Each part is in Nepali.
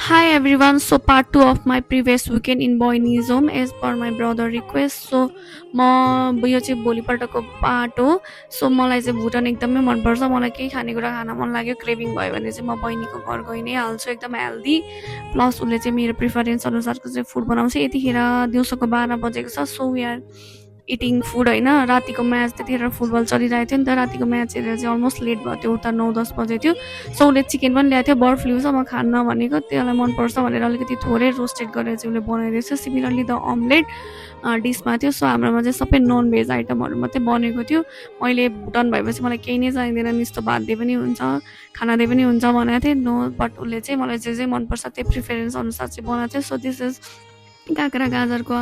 Hi everyone. So part 2 of my previous weekend in Boyne's home as per my brother request. So यो चाहिँ भोलिपल्टको पार्ट हो. सो मलाई चाहिँ भुटान एकदमै मनपर्छ. मलाई केही खानेकुरा खान मन लाग्यो, क्रेभिङ भयो भने चाहिँ म बहिनीको घर गइ नै हाल्छु. एकदम हेल्दी प्लस उसले चाहिँ मेरो प्रिफरेन्स अनुसारको चाहिँ फुड बनाउँछ. यतिखेर दिउँसोको 12 बजेको छ. So we are eating food होइन. रातिको म्याच त्यतिखेर फुटबल चलिरहेको थियो नि त. रातिको म्याच हेरेर चाहिँ अलमोस्ट लेट भयो त्यो, उता 9-10 बजे थियो. सो उसले चिकन पनि ल्याएको थियो. बर्ड फ्लू छ, म खान्न भनेको, त्यसलाई मनपर्छ भनेर अलिकति थोरै रोस्टेड गरेर चाहिँ उसले बनाइदिएको छ. सिमिलरली द अम्लेट डिसमा थियो. सो हाम्रोमा चाहिँ सबै नन भेज आइटमहरू मात्रै बनेको थियो. मैले भुटान भएपछि मलाई केही नै चाहिँदैन, यस्तो भात दिए पनि हुन्छ, खाना दिए पनि हुन्छ भनेको थिएँ. नो, बट उसले चाहिँ मलाई जे जे मनपर्छ त्यही प्रिफरेन्स अनुसार चाहिँ बनाएको थियो. सो दिस इज काँक्रा गाजरको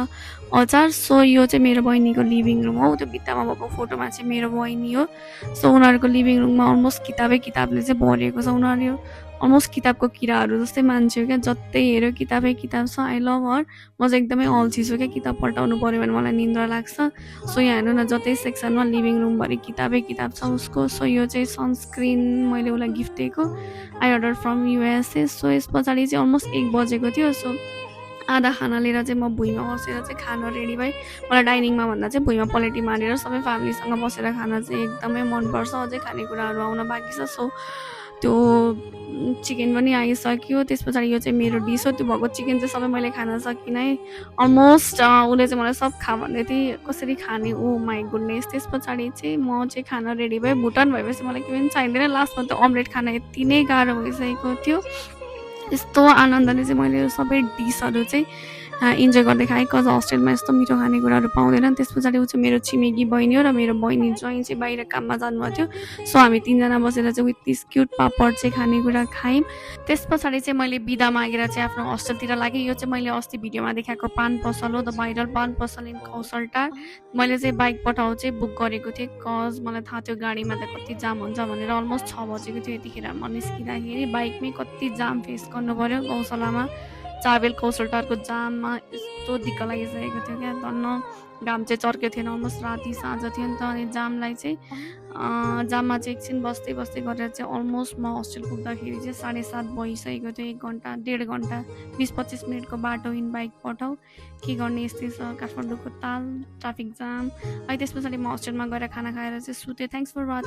अचार. सो यो चाहिँ मेरो बहिनीको लिभिङ रुम हो. त्यो भित्तामा भएको फोटोमा चाहिँ मेरो बहिनी हो. सो उनीहरूको लिभिङ रुममा अलमोस्ट किताबले चाहिँ भरिएको छ. उनीहरू अलमोस्ट किताबको किराहरू जस्तै मान्छे हो क्या, जतै हेऱ्यो किताबै किताब छ. आई लभ हर. म चाहिँ एकदमै अल्छी छु क्या, किताब पल्टाउनु पऱ्यो भने मलाई निन्द्रा लाग्छ. सो यहाँ हेर्नु न, जतै सेक्सनमा लिभिङ रुमभरि किताबै किताब छ उसको. सो यो चाहिँ सनस्क्रिन मैले उसलाई गिफ्ट दिएको, I order from USA. So yes पछाडि चाहिँ अलमोस्ट 1 बजेको थियो. सो आधा खाना लिएर चाहिँ म भुइँमा बसेर चाहिँ खान रेडी भएँ. मलाई डाइनिङमा भन्दा चाहिँ भुइँमा पलेटी मारेर सबै फ्यामिलीसँग बसेर खान चाहिँ एकदमै मनपर्छ. अझै खानेकुराहरू आउन बाँकी छ. सो त्यो चिकन पनि आइसक्यो. त्यस पछाडि यो चाहिँ मेरो डिस हो. त्यो भएको चिकन चाहिँ सबै मैले खान सकिनँ है. अलमोस्ट उसले चाहिँ मलाई सब खा भन्दै थिएँ, कसरी खाने, ओ माई गुडनेस. त्यस पछाडि चाहिँ म चाहिँ खान रेडी भएँ. भुटान भएपछि मलाई केही पनि चाहिँदैन. लास्टमा त्यो अम्लेट खान यति नै गाह्रो भइसकेको थियो. यस्तो आनन्दले चाहिँ मैले यो सबै डिसहरू चाहिँ इन्जोय गर्दै खाएँ. कज हस्टेलमा यस्तो मिठो खानेकुराहरू पाउँदैन. त्यस पछाडि ऊ चाहिँ मेरो छिमेकी बहिनी हो र मेरो बहिनी ज्वाइँ चाहिँ बाहिर काममा जानुभएको थियो. सो हामी 3जना बसेर चाहिँ विथ दिस क्युट पापड चाहिँ खानेकुरा खायौँ. त्यस पछाडि चाहिँ मैले बिदा मागेर चाहिँ आफ्नो हस्टेलतिर लागेँ. यो चाहिँ मैले अस्ति भिडियोमा देखाएको पान पसल हो, द भाइरल पान पसल इन कौसलटार. मैले चाहिँ बाइक पठाउ चाहिँ बुक गरेको थिएँ. कज मलाई थाहा थियो गाडीमा त कति जाम हुन्छ भनेर. अलमोस्ट 6 बजेको थियो यतिखेर म निस्किँदाखेरि. बाइकमै कति जाम फेस गर्नु पऱ्यो. गौशालामा चाबेल कौसलटारको जाममा यस्तो दिक्क लागिसकेको थियो क्या. धन्न घाम चाहिँ चर्केको थिएन, अलमोस्ट राति साँझ थियो नि त. अनि जामलाई चाहिँ जाममा चाहिँ एकछिन बस्दै गरेर चाहिँ अलमोस्ट म हस्टेल पुग्दाखेरि चाहिँ 7:30 भइसकेको थियो. 1 घन्टा 1.5 घन्टा 20-25 मिनटको बाटो इन बाइक पठाउ. के गर्ने, यस्तै छ काठमाडौँको ताल, ट्राफिक जाम. अनि त्यस पछाडि म हस्टेलमा गएर खाना खाएर चाहिँ सुतेँ. Thanks for watching.